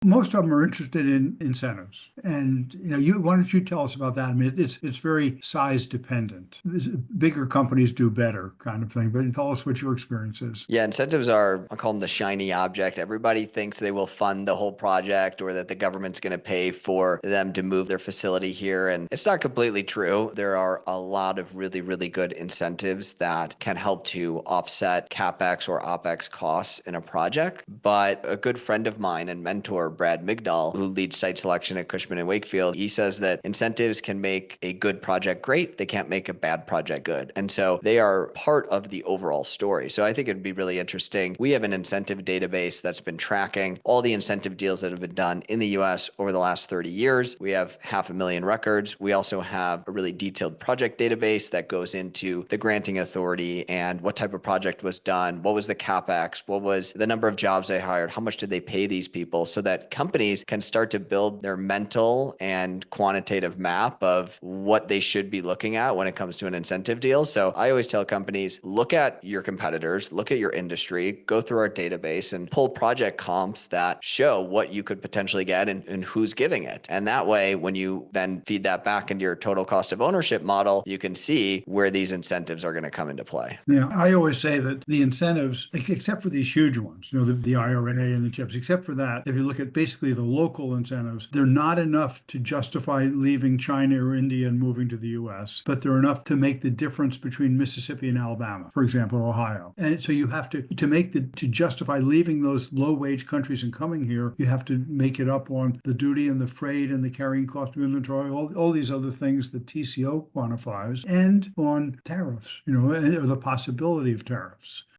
Most of them are interested in incentives. And why don't you tell us about that? I mean, it's very size dependent. Bigger companies do better kind of thing, but tell us what your experience is. Yeah, incentives are, I call them the shiny object. Everybody thinks they will fund the whole project or that the government's going to pay for them to move their facility here. And it's not completely true. There are a lot of really, really good incentives that can help to offset CapEx or OpEx costs in a project. But a good friend of mine and mentor, Brad Migdal, who leads site selection at Cushman and Wakefield, he says that incentives can make a good project great. They can't make a bad project good. And so they are part of the overall story. So I think it'd be really interesting. We have an incentive database that's been tracking all the incentive deals that have been done in the US over the last 30 years. We have 500,000 records. We also have a really detailed project database that goes into the granting authority and what type of project was done, what was the CapEx, what was the number of jobs they hired, how much did they pay these people, so that companies can start to build their mental and quantitative map of what they should be looking at when it comes to an incentive deal. So I always tell companies, look at your competitors, look at your industry, go through our database and pull project comps that show what you could potentially get and who's giving it. And that way, when you then feed that back into your total cost of ownership model, you can see where these incentives are going to come into play. Yeah, I always say that the incentives, except for these huge ones, the IRA and the CHIPS, except for that, if you look at basically the local incentives, they're not enough to justify leaving China or India and moving to the US, but they're enough to make the difference between Mississippi and Alabama, for example, or Ohio. And so you have to justify leaving those low wage countries and coming here, you have to make it up on the duty and the freight and the carrying cost of inventory, all these other things that TCO quantifies, and on tariffs, or the possibility of tariffs.